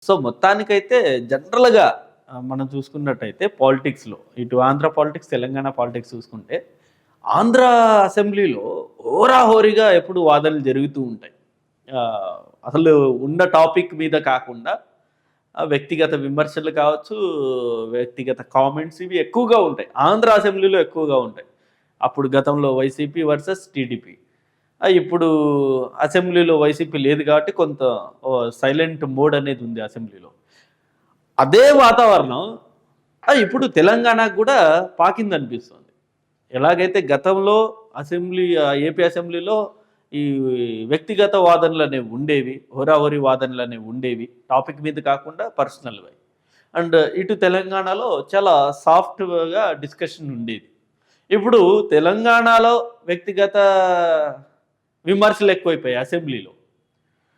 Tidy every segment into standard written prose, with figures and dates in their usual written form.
So, మొత్తానికైతే జనరల్‌గా మనం చూసుకున్నట్టయితే పాలిటిక్స్‌లో ఇటు ఆంధ్ర పాలిటిక్స్, తెలంగాణ పాలిటిక్స్ చూసుకుంటే, ఆంధ్ర అసెంబ్లీలో హోరాహోరీగా ఎప్పుడు వాదనలు జరుగుతూ ఉంటాయి. అసలు ఉన్న టాపిక్ మీద కాకుండా వ్యక్తిగత విమర్శలు కావచ్చు, వ్యక్తిగత కామెంట్స్ ఇవి ఎక్కువగా ఉంటాయి. ఆంధ్ర అసెంబ్లీలో ఎక్కువగా ఉంటాయి. అప్పుడు గతంలో వైసీపీ వర్సెస్ టీడీపీ. ఇప్పుడు అసెంబ్లీలో వైసీపీ లేదు కాబట్టి కొంత సైలెంట్ మోడ్ అనేది ఉంది అసెంబ్లీలో. అదే వాతావరణం ఇప్పుడు తెలంగాణకు గూడా పాకిందనిపిస్తుంది. ఎలాగైతే గతంలో ఏపీ అసెంబ్లీలో ఈ వ్యక్తిగత వాదనలనేవి ఉండేవి. హోరాహోరీ వాదనలనేవి ఉండేవి. టాపిక్ మీద కాకుండా పర్సనల్‌వి. అండ్ ఇటు తెలంగాణలో చాలా సాఫ్ట్‌గా డిస్కషన్ ఉండేది. ఇప్పుడు తెలంగాణలో వ్యక్తిగత విమర్శలు ఎక్కువైపోయాయి అసెంబ్లీలో.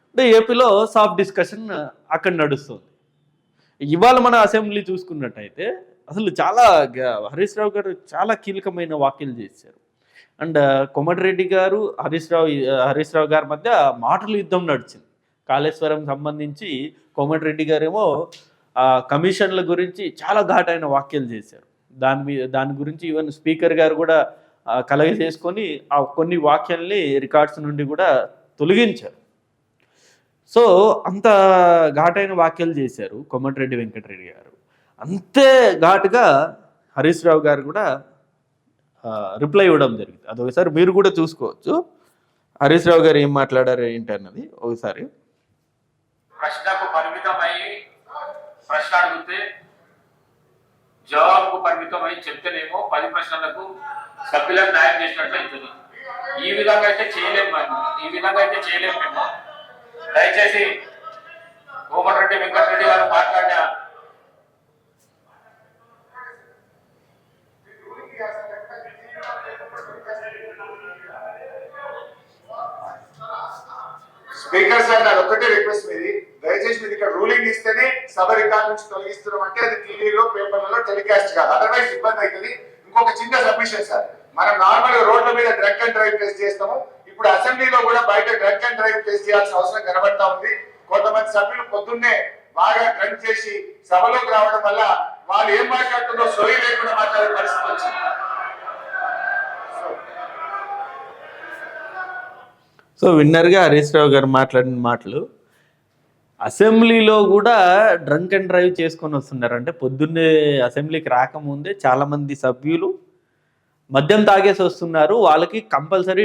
అంటే ఏపీలో సాఫ్ట్ డిస్కషన్ అక్కడ నడుస్తుంది. ఇవాళ మన అసెంబ్లీ చూసుకున్నట్టయితే అసలు చాలా హరీష్ రావు గారు చాలా కీలకమైన వ్యాఖ్యలు చేశారు. అండ్ కోమటిరెడ్డి గారు, హరీష్ రావు గారి మధ్య మాటల యుద్ధం నడిచింది. కాళేశ్వరం సంబంధించి కోమటిరెడ్డి గారేమో కమిషన్ల గురించి చాలా ఘాటైన వ్యాఖ్యలు చేశారు. దాని గురించి ఈవెన్ స్పీకర్ గారు కూడా కలగజేసుకొని ఆ కొన్ని వ్యాఖ్యల్ని రికార్డ్స్ నుండి కూడా తొలగించారు. సో, అంత ఘాటైన వ్యాఖ్యలు చేశారు కోమటిరెడ్డి వెంకటరెడ్డి గారు. అంతే ఘాటుగా హరీష్ రావు గారు కూడా రిప్లై ఇవ్వడం జరిగింది. అదొకసారి మీరు కూడా చూసుకోవచ్చు. హరీష్ రావు గారు ఏం మాట్లాడారు ఏంటన్నది ఒకసారి. ప్రశ్నకు పరిమితమై ప్రశ్న అడిగితే జవాబుకు పరిమితమై చెప్తేనేమో 10 ప్రశ్నలకు సభ్యులకు న్యాయం చేసినట్లు అవుతుంది. ఈ విధంగా అయితే చేయలేము మేము. దయచేసి కోమటిరెడ్డి వెంకటరెడ్డి గారు మాట్లాడిన స్పీకర్ సార్ నాది ఒకటే రిక్వెస్ట్ మీది, దయచేసి మీరు ఇక్కడ రూలింగ్ ఇస్తేనే సభ రికార్డ్ నుంచి తొలగిస్తున్నాం అంటే అది టీవీలో పేపర్లలో టెలికాస్ట్ కాదు, అదర్వైజ్ ఇబ్బంది అవుతుంది. ఇంకొక చిన్న సబ్మిషన్ సార్, మనం నార్మల్ గా రోడ్ల మీద డ్రంక్ అండ్ డ్రైవ్ టెస్ట్ చేస్తాము, ఇప్పుడు అసెంబ్లీలో కూడా బయట డ్రంక్ అండ్ డ్రైవ్ టెస్ట్ చేయాల్సిన అవసరం కనబడతా ఉంది. కొంతమంది సభ్యులు పొద్దున్నే బాగా డ్రంక్ చేసి సభలోకి రావడం వల్ల వాళ్ళు ఏం మాట్లాడుతుందో సొలి లేకుండా మాట్లాడే పరిస్థితి వచ్చింది. సో, విన్నర్గా హరీష్ రావు గారు మాట్లాడిన మాటలు. అసెంబ్లీలో కూడా డ్రంక్ అండ్ డ్రైవ్ చేసుకొని వస్తున్నారు. అంటే పొద్దున్నే అసెంబ్లీకి రాకముందే చాలామంది సభ్యులు మద్యం తాగేసి వస్తున్నారు, వాళ్ళకి compulsory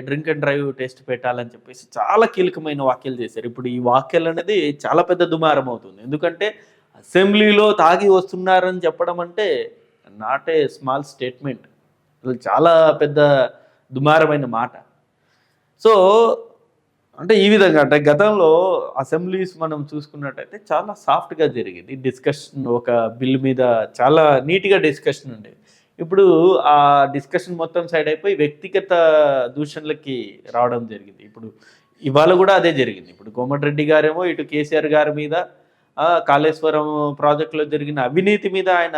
drink and drive test పెట్టాలని చెప్పేసి చాలా కీలకమైన వ్యాఖ్యలు చేశారు. ఇప్పుడు ఈ వ్యాఖ్యలు అనేది చాలా పెద్ద దుమారం అవుతుంది. ఎందుకంటే అసెంబ్లీలో తాగి వస్తున్నారని చెప్పడం అంటే నాట్ ఏ స్మాల్ స్టేట్మెంట్, చాలా పెద్ద దుమారమైన మాట. సో, అంటే ఈ విధంగా అంటే గతంలో అసెంబ్లీస్ మనం చూసుకున్నట్టయితే చాలా సాఫ్ట్గా జరిగింది డిస్కషన్. ఒక బిల్ మీద చాలా నీట్గా డిస్కషన్ ఉండేది. ఇప్పుడు ఆ డిస్కషన్ మొత్తం సైడ్ అయిపోయి వ్యక్తిగత దూషణలకి రావడం జరిగింది. ఇప్పుడు ఇవాళ కూడా అదే జరిగింది. ఇప్పుడు కోమటిరెడ్డి గారేమో ఇటు కేసీఆర్ గారి మీద కాళేశ్వరం ప్రాజెక్టులో జరిగిన అవినీతి మీద ఆయన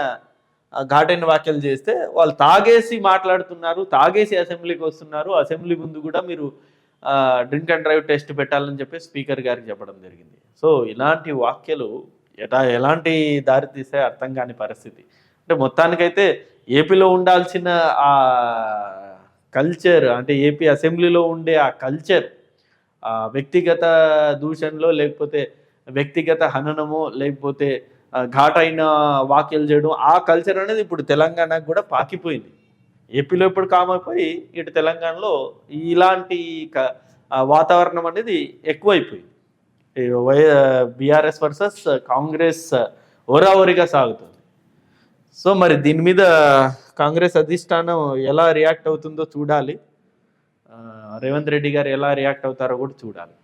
ఘాటైన వ్యాఖ్యలు చేస్తే, వాళ్ళు తాగేసి మాట్లాడుతున్నారు, తాగేసి అసెంబ్లీకి వస్తున్నారు, అసెంబ్లీ ముందు కూడా మీరు డ్రింక్ అండ్ డ్రైవ్ టెస్ట్ పెట్టాలని చెప్పి స్పీకర్ గారికి చెప్పడం జరిగింది. సో, ఇలాంటి వ్యాఖ్యలు ఎలాంటి దారి తీసే అర్థం కాని పరిస్థితి. అంటే మొత్తానికైతే ఏపీలో ఉండాల్సిన ఆ కల్చర్, అంటే ఏపీ అసెంబ్లీలో ఉండే ఆ కల్చర్, వ్యక్తిగత దూషణలో లేకపోతే వ్యక్తిగత హననమో లేకపోతే ఘాటైన వ్యాఖ్యలు చేయడం, ఆ కల్చర్ అనేది ఇప్పుడు తెలంగాణకు కూడా పాకిపోయింది. ఏపీలో ఇప్పుడు కామైపోయి ఇటు తెలంగాణలో ఇలాంటి వాతావరణం అనేది ఎక్కువైపోయింది. బీఆర్ఎస్ వర్సెస్ కాంగ్రెస్ హోరాహోరీగా సాగుతుంది. సో, మరి దీని మీద కాంగ్రెస్ అధిష్టానం ఎలా రియాక్ట్ అవుతుందో చూడాలి. రేవంత్ రెడ్డి గారు ఎలా రియాక్ట్ అవుతారో కూడా చూడాలి.